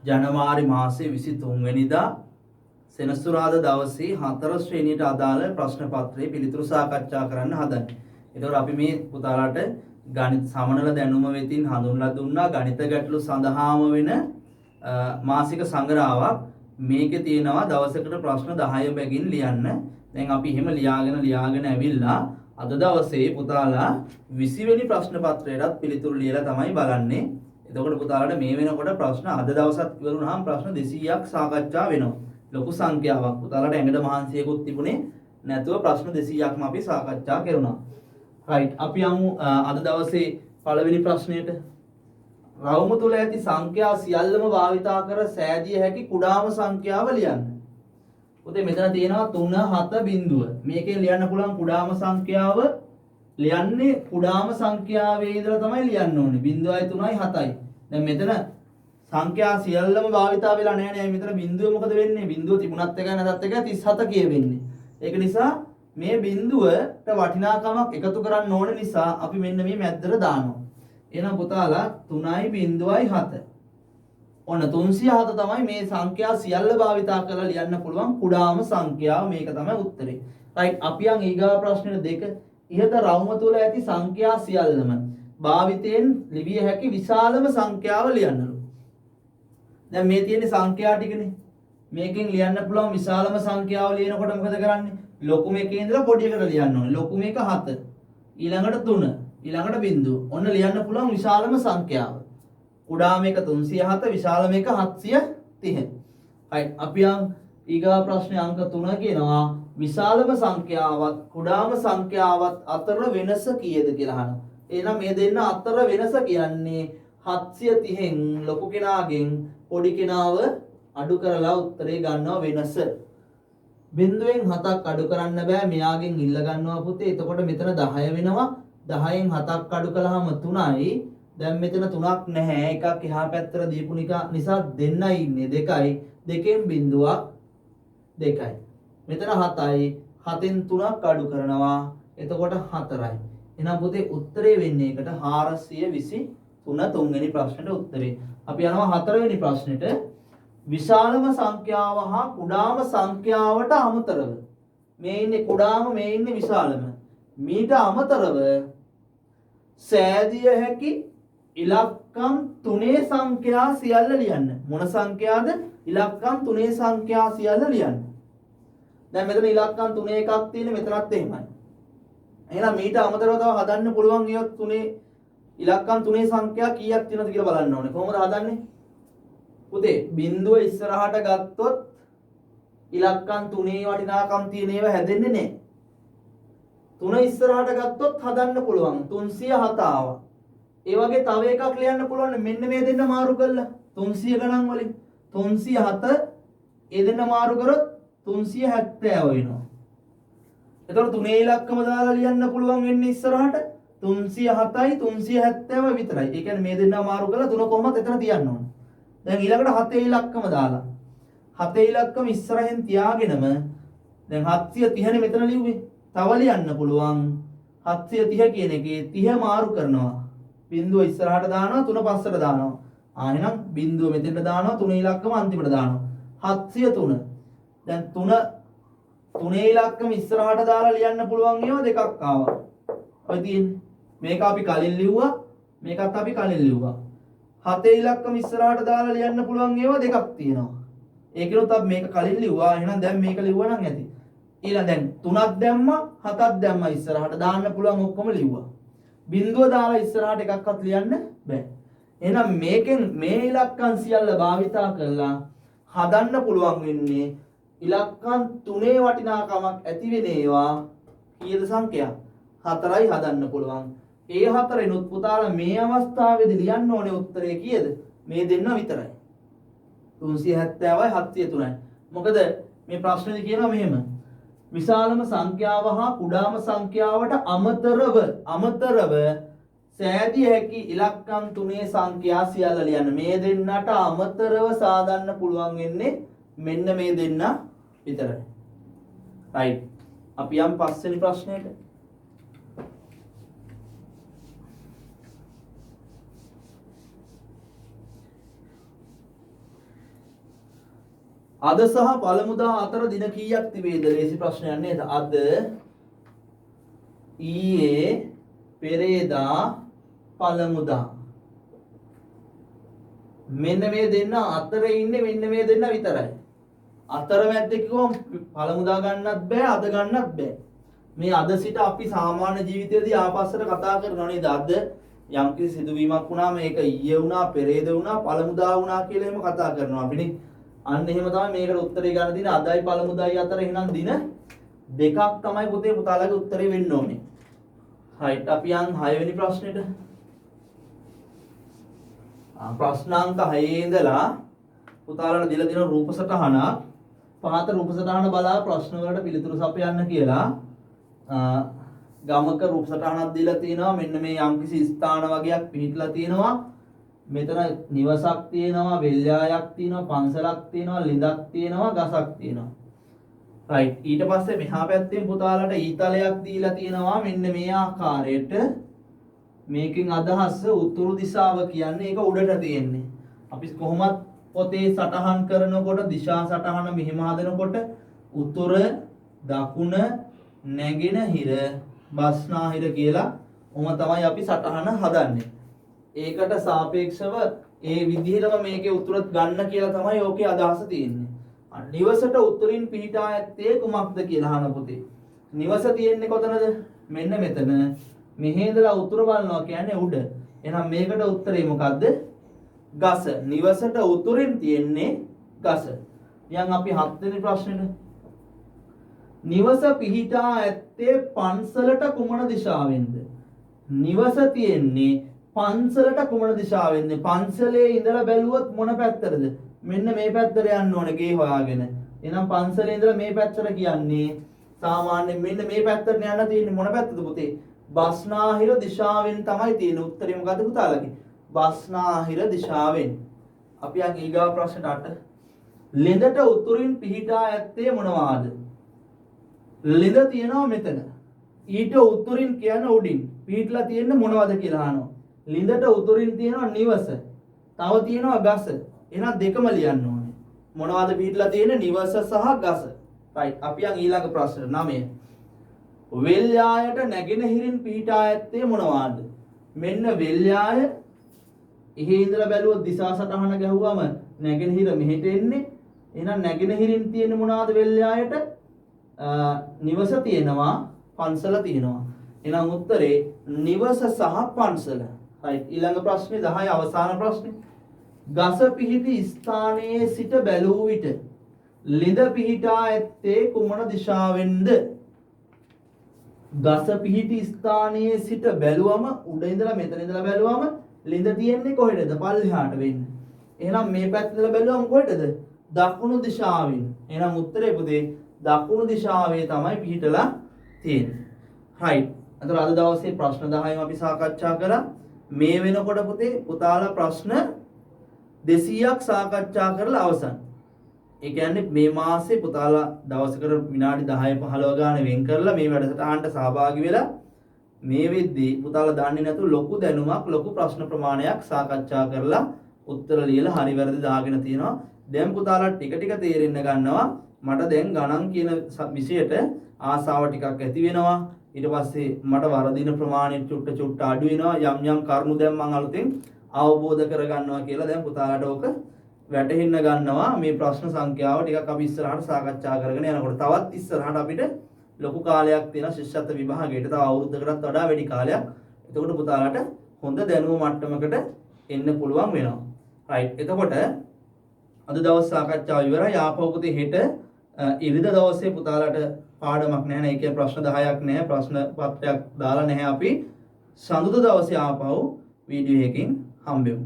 ජනවාරි මාසයේ 23 වෙනිදා සෙනසුරාදා දවසේ 4 ශ්‍රේණියට අදාළ ප්‍රශ්න පත්‍රයේ පිළිතුරු සාකච්ඡා කරන්න හදන්නේ. ඒතකොට අපි මේ පුතාලාට ගණිත සමනල දැනුම වෙතින් හඳුන්ලා දුන්නා ගණිත ගැටලු සඳහාම වෙන මාසික සංග්‍රහාවක්. මේකේ තියෙනවා දවසකට ප්‍රශ්න 10 බැගින් ලියන්න. දැන් අපි එහෙම ලියාගෙන ඇවිල්ලා අද දවසේ පුතාලා 20 වෙනි ප්‍රශ්න පත්‍රයටත් පිළිතුරු ලියලා තමයි බලන්නේ. එතකොට පුතාලාට මේ වෙනකොට ප්‍රශ්න අද දවසත් ඉවරුනහම ප්‍රශ්න 200ක් සාකච්ඡා වෙනවා. ලොකු සංඛ්‍යාවක්. පුතාලාට ඇඟට මහන්සියකුත් තිබුණේ නැතුව ප්‍රශ්න 200ක්ම අපි සාකච්ඡා කරුණා. රයිට්. අපි යමු අද දවසේ පළවෙනි ප්‍රශ්නයට. රවුම තුල ඇති සංඛ්‍යා සියල්ලම භාවිතා කර සෑදිය හැකි කුඩාම සංඛ්‍යාව ලියන්න. පුතේ මෙතන තියෙනවා 3 7 බිඳුව. මේකෙන් ලියන්න පුළුවන් කුඩාම සංඛ්‍යාව ලියන්නේ කුඩාම සංඛ්‍යාවේ ඉඳලා තමයි ලියන්න ඕනේ. 0යි 3යි 7යි. දැන් මෙතන සංඛ්‍යා සියල්ලම භාවිතා වෙලා නැහැ නේ. මෙතන බිඳුව මොකද වෙන්නේ? බිඳුව තිබුණත් එකයි නැත්ත් එකයි 37 කියවෙන්නේ. ඒක නිසා මේ බිඳුවට වටිනාකමක් එකතු කරන්න ඕන නිසා අපි මෙන්න මේ මැද්දට දානවා. එහෙනම් පුතාලා 3යි 0යි 7. ඔන්න 307 තමයි මේ සංඛ්‍යා සියල්ල භාවිතා කරලා ලියන්න පුළුවන් කුඩාම සංඛ්‍යාව. මේක තමයි උත්තරේ. රයිට්. අපි යන් ඊගා ප්‍රශ්නෙට 2. ඉහත රවුම තුල ඇති සංඛ්‍යා සියල්ලම භාවිතයෙන් ලිවිය හැකි විශාලම සංඛ්‍යාව ලියන්නලු. දැන් මේ තියෙන සංඛ්‍යා ටිකනේ. මේකෙන් ලියන්න පුළුවන් විශාලම සංඛ්‍යාව ලියනකොට මොකද කරන්නේ? ලොකු මේකේ ඉඳලා පොඩි එකට ලියන්න ඕනේ. ලොකු මේක 7. ඊළඟට 3. ඊළඟට බිඳුව. ඔන්න ලියන්න පුළුවන් විශාලම සංඛ්‍යාව. කුඩා මේක 307, විශාල මේක 730. හරි. අපි ඊගා ප්‍රශ්නේ අංක 3 කියනවා විශාලම සංඛ්‍යාවත් කුඩාම සංඛ්‍යාවත් අතර වෙනස කීයද කියලා අහනවා. එහෙනම් මේ දෙන්න අතර වෙනස කියන්නේ 730න් ලොකු කෙනාගෙන් පොඩි කෙනාව අඩු කරලා උත්තරේ ගන්නවා වෙනස. බිඳුවෙන් 7ක් අඩු කරන්න බෑ. මෙයාගෙන් ඉල්ල ගන්නවා පුතේ. එතකොට මෙතන 10 වෙනවා. 10න් 7ක් අඩු කළාම 3යි. දැන් මෙතන 3ක් නැහැ. එකක් එහා පැත්තට දීපු නිසා දෙන්නයි ඉන්නේ 2යි. 2කින් බිඳුවක් 2යි. මෙතන 7යි. 7න් 3ක් අඩු කරනවා. එතකොට 4යි. එහෙනම් පුතේ උත්තරේ වෙන්නේ එකට 423 තුන්වෙනි ප්‍රශ්නෙට උත්තරේ. අපි යනවා 4 වෙනි ප්‍රශ්නෙට. විශාලම සංඛ්‍යාව හා කුඩාම සංඛ්‍යාවට අමතරව මේ ඉන්නේ කුඩාම මේ ඉන්නේ විශාලම. මීට අමතරව සෑදිය හැකි ඉලක්කම් 3 සංඛ්‍යා සියල්ල ලියන්න. මොන සංඛ්‍යාද? ඉලක්කම් 3 සංඛ්‍යා සියල්ල ලියන්න. දැන් මෙතන ඉලක්කම් 3 එකක් තියෙන මෙතනත් එහෙමයි. එහෙනම් මීට අමතරව තව හදන්න පුළුවන් ඒවත් 3 ඉලක්කම් 3 සංඛ්‍යා කීයක් තියෙනවද කියලා බලන්න ඕනේ. කොහොමද හදන්නේ? පුතේ බිඳුව ඉස්සරහට ගත්තොත් ඉලක්කම් 3 වටිනාකම් තියෙන ඒවා හැදෙන්නේ නැහැ. 3 ඉස්සරහට ගත්තොත් හදන්න පුළුවන් 307 ආවා. ඒ වගේ තව එකක් ලියන්න පුළුවන් මෙන්න මේ දෙන්න මාරු කරලා 300 ගණන් වලින් 307 ඒ දෙන්න මාරු කරොත් 370 වෙනවා. එතකොට 3 ඉලක්කම දාලා ලියන්න පුළුවන් වෙන්නේ ඉස්සරහට 307යි 370 විතරයි. ඒ කියන්නේ මේ දෙන්න මාරු කරලා 3 කොහොමද එතන තියන්න ඕන. දැන් ඊළඟට 7 ඉලක්කම දාලා 7 ඉලක්කම ඉස්සරහින් තියාගෙනම දැන් 730 නේ මෙතන ලිව්වේ. තව ලියන්න පුළුවන් 730 කියන එකේ 30 මාරු කරනවා. බිඳුව ඉස්සරහට දානවා 3 පස්සට දානවා. එහෙනම් බිඳුව මෙතෙන්ට දානවා 3 ඉලක්කම අන්තිමට දානවා. 703. දැන් 3 ඉලක්කම ඉස්සරහට දාලා ලියන්න පුළුවන් ඒවා දෙකක් ආවා. ඔය තියෙන්නේ. මේක අපි කලින් ලිව්වා. මේකත් අපි කලින් ලිව්වා. 7 ඉලක්කම ඉස්සරහට දාලා ලියන්න පුළුවන් ඒවා දෙකක් තියෙනවා. ඒකිනුත් අපි මේක කලින් ලිව්වා. එහෙනම් දැන් මේක ලිව්වා නම් ඇති. ඊළඟ දැන් 3ක් දැම්මා 7ක් දැම්මා ඉස්සරහට දාන්න පුළුවන් ඔක්කොම ලිව්වා. බිඳුව දාලා ඉස්සරහට එකක්වත් ලියන්න බෑ. එහෙනම් මේකෙන් මේ ඉලක්කම් සියල්ල භාවිතා කරලා හදන්න පුළුවන් වෙන්නේ ඉලක්කම් 3 වටිනාකමක් ඇති වෙන ඒවා කීයද සංඛ්‍යා? 4යි හදන්න පුළුවන්. ඒ 4ෙනුත් පුතාලා මේ අවස්ථාවේදී ලියන්න ඕනේ උත්තරේ කීයද? මේ දෙන්න විතරයි. 370යි 703යි. මොකද මේ ප්‍රශ්නේදී කියනවා මෙහෙම. විශාලම සංඛ්‍යාව හා කුඩාම සංඛ්‍යාවට අමතරව සෑදිය හැකි ඉලක්කම් 3 සංඛ්‍යා සියල්ල ලියන්න. මේ දෙන්නට අමතරව සාදන්න පුළුවන් වෙන්නේ මෙන්න මේ දෙන්න විතරයි. රයිට්. අපි යම් පස්වෙනි ප්‍රශ්නෙට. අද සහ පළමුදා අතර දින කීයක් තිබේද? ලේසි ප්‍රශ්නයක් නේද? අද, ඊයේ, පෙරේදා, පළමුදා. මෙන්න මේ දෙන්න අතරේ ඉන්නේ මෙන්න මේ දෙන්න විතරයි. අතරමැද්ද කිව්වම පළමුදා ගන්නත් බෑ අද ගන්නත් බෑ. මේ අද සිට අපි සාමාන්‍ය ජීවිතයේදී ආපස්සට කතා කරනවා නේද? අද යම්කිසි සිදුවීමක් වුණාම ඒක ඊයේ වුණා, පෙරේද වුණා, පළමුදා වුණා කියලා එහෙම කතා කරනවා අපිනේ. අන්න එහෙම තමයි මේකට උත්තරේ ගන්න දින අදයි පළමුදායි අතර එහෙනම් දින දෙකක් තමයි පුතේ පුතාලගේ උත්තරේ වෙන්න ඕනේ. right අපි යන් 6 වෙනි ප්‍රශ්නෙට. ප්‍රශ්නාංක 6 ඉඳලා පුතාලට දීලා දෙන රූප සටහන පහත රූප සටහන බලා ප්‍රශ්න වලට පිළිතුරු සපයන්න කියලා ගමක රූප සටහනක් දීලා තිනවා. මෙන්න මේ යම්කිසි ස්ථාන වගේක් පිහිටලා තිනවා. මෙතන නිවසක් තියෙනවා, වෙල්යායක් තියෙනවා, පන්සලක් තියෙනවා, ළිඳක් තියෙනවා, ගසක් තියෙනවා. right ඊට පස්සේ මෙහා පැත්තෙන් පුතාලට ඊතලයක් දීලා තියෙනවා. මෙන්න මේ ආකාරයට. මේකෙන් අදහස උතුරු දිශාව කියන්නේ ඒක උඩට තියෙන්නේ. අපි කොහොමත් පොතේ සටහන් කරනකොට දිශා සටහන මෙහෙම හදනකොට උතුර, දකුණ, නැගෙනහිර, බස්නාහිර කියලා ඔහොම තමයි අපි සටහන හදන්නේ. ඒකට සාපේක්ෂව ඒ විදිහටම මේකේ උතුරත් ගන්න කියලා තමයි ඕකේ අදහස තියෙන්නේ. නිවසට උතුරින් පිහිටා ඇත්තේ කුමක්ද කියලා අහන පුතේ. නිවස තියෙන්නේ කොතනද? මෙන්න මෙතන. මෙහි ඉඳලා උතුර බලනවා කියන්නේ උඩ. එහෙනම් මේකට උත්තරේ මොකද්ද? ගස. නිවසට උතුරින් තියෙන්නේ ගස. යන් අපි 7 වෙනි ප්‍රශ්නෙට. නිවස පිහිටා ඇත්තේ පන්සලට කුමන දිශාවෙන්ද? නිවස තියෙන්නේ පන්සලට කුමන දිශාවෙන්ද? පන්සලේ ඉඳලා බැලුවොත් මොන පැත්තටද? මෙන්න මේ පැත්තට යන්න ඕනේ ගේ හොයාගෙන. එහෙනම් පන්සලේ ඉඳලා මේ පැත්තට කියන්නේ සාමාන්‍යයෙන් මෙන්න මේ පැත්තට යන්න තියෙන්නේ මොන පැත්තද පුතේ? බස්නාහිර දිශාවෙන් තමයි තියෙන්නේ. උත්තරේ මොකද්ද පුතාලගේ? බස්නාහිර දිශාවෙන්. අපි යන් ඊගා ප්‍රශ්නට 8. ළිඳට උතුරින් පිහිටා ඇත්තේ මොනවාද? ළිඳ තියෙනවා මෙතන. ඊට උතුරින් කියන උඩින් පිහිටලා තියෙන්නේ මොනවද කියලා අහනවා. ළිඳට උතුරින් තියෙනවා නිවස. තව තියෙනවා ගස. එහෙනම් දෙකම ලියන්න ඕනේ. මොනවද පිහිටලා තියෙන්නේ? නිවස සහ ගස. right අපි යන් ඊළඟ ප්‍රශ්න 9. වෙල්යායට නැගෙනහිරින් පිහිටා ඇත්තේ මොනවාද? මෙන්න වෙල්යාය එහි ඉඳලා බැලුවොත් දිශා සටහන ගැහුවම නැගෙනහිර මෙහෙට එන්නේ. එහෙනම් නැගෙනහිරින් තියෙන්නේ මොනවාද වෙල්යායට? නිවස තියෙනවා, පන්සල තියෙනවා. එහෙනම් උත්තරේ නිවස සහ පන්සල. right ඊළඟ ප්‍රශ්නේ 10 අවසාන ප්‍රශ්නේ. ගස පිහිටි ස්ථානයේ සිට බැලූ විට ළිඳ පිහිටා ඇත්තේ කුමන දිශාවෙන්ද? ගස පිහිටි ස්ථානයේ සිට බැලුවම උඩ ඉඳලා මෙතන ඉඳලා බැලුවම ළිඳ තියෙන්නේ කොහෙටද? පල්ලෙහාට වෙන්නේ. එහෙනම් මේ පැත්තට ඉඳලා බැලුවම කොහෙටද? දකුණු දිශාවෙන්. එහෙනම් උත්තරේ පුතේ දකුණු දිශාවේ තමයි පිහිටලා තියෙන්නේ. right. අතන අද දවසේ ප්‍රශ්න 10ම අපි සාකච්ඡා කරා. මේ වෙනකොට පුතේ පුතාලා ප්‍රශ්න 200ක් සාකච්ඡා කරලා අවසන්. ඒ කියන්නේ මේ මාසේ පුතාලා දවසකට විනාඩි 10 15 ගානේ වෙන් කරලා මේ වැඩසටහනට සහභාගී වෙලා මේ වෙද්දී පුතාලා දන්නේ නැතුව ලොකු දැනුමක් ලොකු ප්‍රශ්න ප්‍රමාණයක් සාකච්ඡා කරලා උත්තර ලියලා හරි වැරදි දාගෙන තියෙනවා. දැන් පුතාලා ටික ටික තේරෙන්න ගන්නවා. මට දැන් ගණන් කියන විෂයට ආසාව ටිකක් ඇති වෙනවා. ඊට පස්සේ මට වරදින ප්‍රමාණය චුට්ට චුට්ට අඩු වෙනවා. යම් යම් කරුණු දැන් මම අලුතෙන් අවබෝධ කරගන්නවා කියලා දැන් පුතාලාට ඕක වැටහෙන්න ගන්නවා. මේ ප්‍රශ්න සංඛ්‍යාව ටිකක් අපි ඉස්සරහට සාකච්ඡා කරගෙන යනකොට තවත් ඉස්සරහට අපිට ලොකු කාලයක් තියෙන ශිෂ්‍යත්ව විභාගයට තව අවුරුද්දකටත් වඩා වැඩි කාලයක්. එතකොට පුතාලාට හොඳ දැනුම මට්ටමකට එන්න පුළුවන් වෙනවා. right එතකොට අද දවස් සාකච්ඡාව ඉවරයි. ආපහු පුතේ හෙට ඉරිදා දවසේ පුතාලාට පාඩමක් නැහැ නේ. ඒ කියන්නේ ප්‍රශ්න 10ක් නැහැ. ප්‍රශ්න පත්‍රයක් දාලා නැහැ අපි. සඳුදා දවසේ ආපහු වීඩියෝ එකකින් හම්බෙමු.